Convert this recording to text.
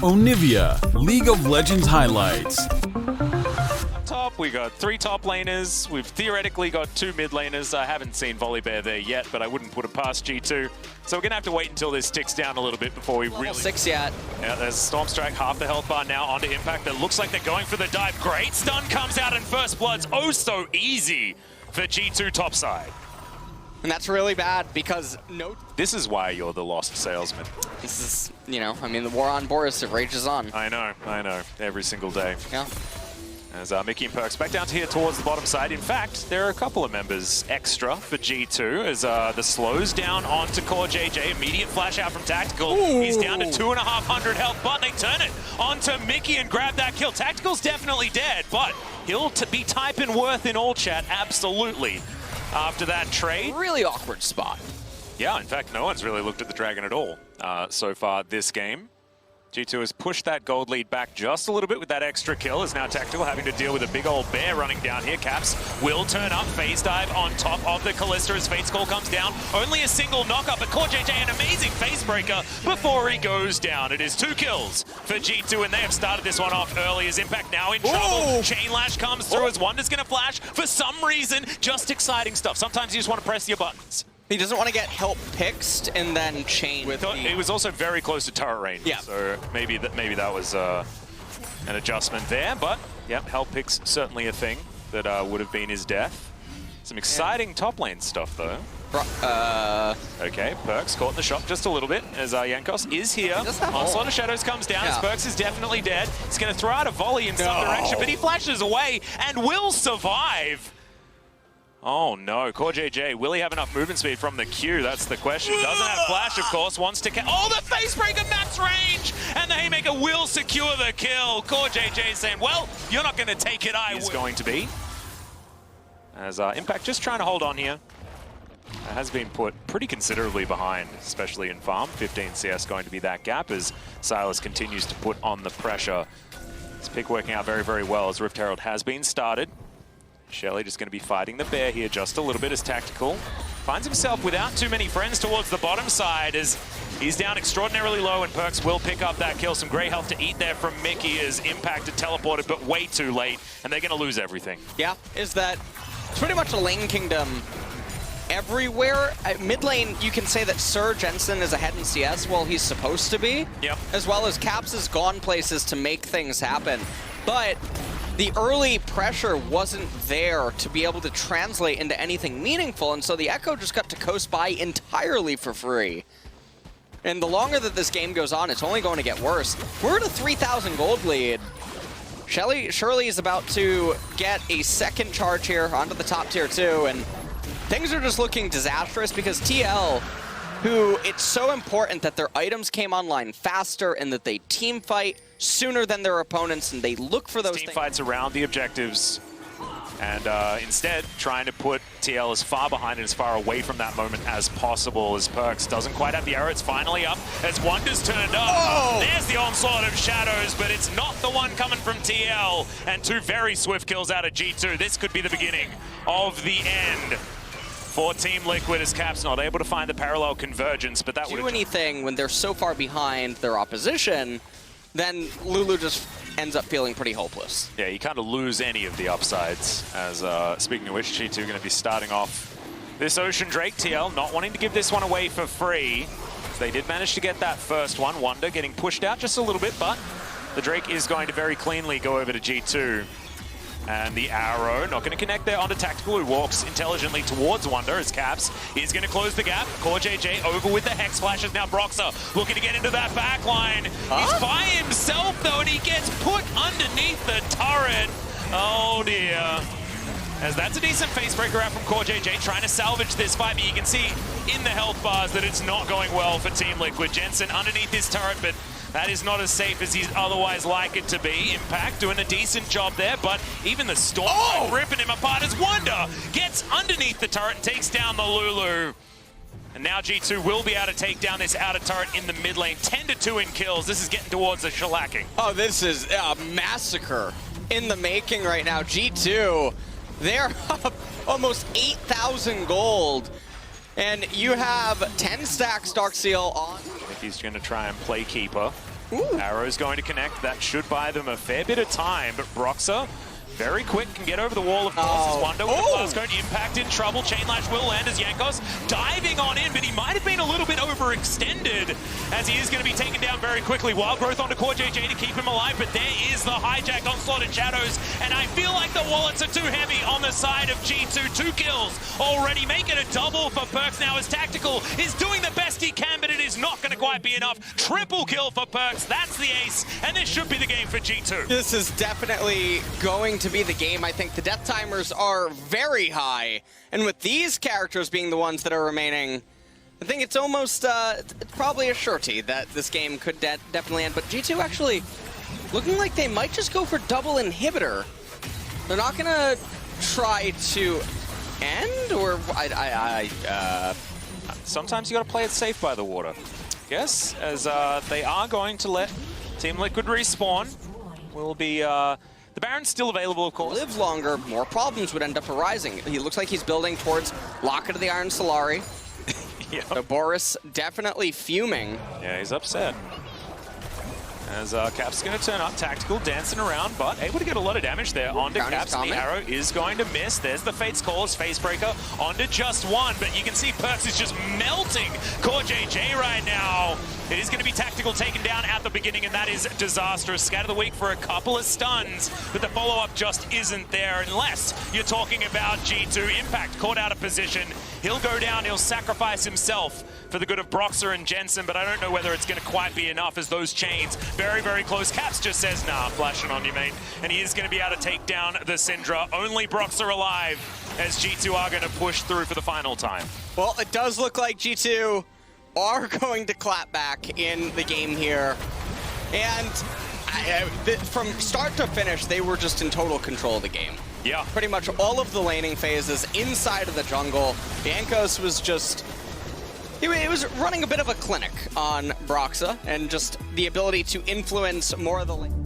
Onivia, League of Legends highlights. Top, we got 3 top laners. We've theoretically got 2 mid laners. I haven't seen Volibear there yet, but I wouldn't put it past G2. So we're gonna have to wait until this ticks down a little bit before we Level really... 6 yet. Yeah, there's Stormstrike, half the health bar now onto Impact. That looks like they're going for the dive. Great stun comes out in First Blood's oh so easy for G2 topside. And that's really bad because This is why you're the lost salesman. this is, you know, I mean, the war on Boris, it rages on. I know, every single day. Yeah. As Mickey and Perks back down to here towards the bottom side. In fact, there are a couple of members extra for G2 as the slows down onto Core JJ. Immediate flash out from Tactical. Ooh. He's down to 2,500 health, but they turn it onto Mickey and grab that kill. Tactical's definitely dead, but he'll be typing worth in all chat, absolutely. After that trade. Really awkward spot. Yeah, in fact, no one's really looked at the Dragon at all so far this game. G2 has pushed that gold lead back just a little bit with that extra kill, as now Tactical having to deal with a big old bear running down here. Caps will turn up, phase dive on top of the Kalista as Fate's Call comes down. Only a single knockup, but Core JJ an amazing face breaker before he goes down. It is 2 kills for G2, and they have started this one off early as Impact now in trouble. Chain Lash comes through as Wonder's gonna flash. For some reason, just exciting stuff. Sometimes you just want to press your buttons. He doesn't want to get help pixed and then chain with It was also very close to turret range, yeah. So maybe that was an adjustment there. But yeah, help picks certainly a thing that would have been his death. Some exciting top lane stuff though. Okay, Perks caught in the shot just a little bit as Jankos is here. Onslaught of Shadows comes down as Perks is definitely dead. He's going to throw out a volley in some direction, but he flashes away and will survive. Oh no, Core JJ, will he have enough movement speed from the Q? That's the question. Doesn't have flash, of course, wants to oh, the facebreaker max range! And the Haymaker will secure the kill. Core JJ saying, well, you're not gonna take it, I will. Is going to be. As Impact just trying to hold on here. Has been put pretty considerably behind, especially in farm. 15 CS going to be that gap as Silas continues to put on the pressure. This pick working out very, very well as Rift Herald has been started. Shelly just going to be fighting the bear here just a little bit as Tactical finds himself without too many friends towards the bottom side as he's down extraordinarily low and Perks will pick up that kill. Some great health to eat there from Mickey as Impacted teleported but way too late and they're going to lose everything. Yeah, it's pretty much a lane kingdom everywhere. Mid lane, you can say that Sir Jensen is ahead in CS while he's supposed to be. Yep. As well as Caps has gone places to make things happen. But the early pressure wasn't there to be able to translate into anything meaningful, and so the Echo just got to coast by entirely for free. And the longer that this game goes on, it's only going to get worse. We're at a 3,000 gold lead. Shirley is about to get a second charge here onto the top tier 2, and things are just looking disastrous because TL, who it's so important that their items came online faster and that they team fight sooner than their opponents, and they look for those team fights around the objectives, and instead trying to put TL as far behind and as far away from that moment as possible as Perks doesn't quite have the arrow. It's finally up as Wonder's turned up. Oh! There's the onslaught of Shadows, but it's not the one coming from TL, and 2 very swift kills out of G2. This could be the beginning of the end for Team Liquid as Caps not able to find the parallel convergence, but that would do anything when they're so far behind their opposition, then Lulu just ends up feeling pretty hopeless. Yeah, you kind of lose any of the upsides. As speaking of which, G2 going to be starting off this Ocean Drake. TL not wanting to give this one away for free. They did manage to get that first one. Wonder getting pushed out just a little bit, but the Drake is going to very cleanly go over to G2. And the arrow not going to connect there onto Tactical, who walks intelligently towards Wonder as Caps is going to close the gap. Core JJ over with the Hex Flashes. Now Broxer looking to get into that back line. He's by himself though, and he gets put underneath the turret. Oh dear. As that's a decent face breaker out from Core JJ, trying to salvage this fight, but you can see in the health bars that it's not going well for Team Liquid. Jensen underneath his turret, but that is not as safe as he's otherwise like it to be. Impact doing a decent job there, but even the Storm ripping him apart as Wonder gets underneath the turret and takes down the Lulu. And now G2 will be able to take down this outer turret in the mid lane. 10-2 in kills. This is getting towards the shellacking. Oh, this is a massacre in the making right now. G2, they're up almost 8,000 gold. And you have 10 stacks Darkseal on. I think he's going to try and play Keeper. Ooh. Arrow's going to connect. That should buy them a fair bit of time, but Broxer, very quick, can get over the wall, of course, as Wonder with the blast cone. Impact in trouble. Chain Lash will land as Jankos diving on in, but he might have been a little bit overextended as he is going to be taken down very quickly. Wild Growth onto Core JJ to keep him alive, but there is the hijack onslaught in Shadows, and I feel like the wallets are too heavy on the side of G2. 2 kills already, making a double for Perkz now as Tactical is doing the best he can, but it is not going to quite be enough. Triple kill for Perkz, that's the ace, and this should be the game for G2. This is definitely going to be the game. I think the death timers are very high, and with these characters being the ones that are remaining, I think it's almost, it's probably a surety that this game could definitely end. But G2 actually looking like they might just go for double inhibitor. They're not gonna try to end, or sometimes you got to play it safe by the water. Yes, as they are going to let Team Liquid respawn. Will be the Baron's still available, of course. Live longer, more problems would end up arising. He looks like he's building towards Locket of the Iron Solari. Yep. So Boris definitely fuming. Yeah, he's upset. As Cap's going to turn up, Tactical dancing around, but able to get a lot of damage there onto Caps. The arrow is going to miss. There's the Fate's Call as Facebreaker onto just one, but you can see Perkz is just melting Core JJ right now. It is going to be Tactical taken down at the beginning, and that is disastrous. Scatter the Weak for a couple of stuns, but the follow-up just isn't there unless you're talking about G2. Impact caught out of position. He'll go down, he'll sacrifice himself for the good of Broxer and Jensen, but I don't know whether it's going to quite be enough as those chains very, very close. Caps just says, nah, flashing on you, mate. And he is going to be able to take down the Syndra. Only Broxer alive as G2 are going to push through for the final time. Well, it does look like G2 are going to clap back in the game here. And from start to finish, they were just in total control of the game. Yeah. Pretty much all of the laning phases inside of the jungle. Jankos was just... He was running a bit of a clinic on Broxer, and just the ability to influence more of the lane.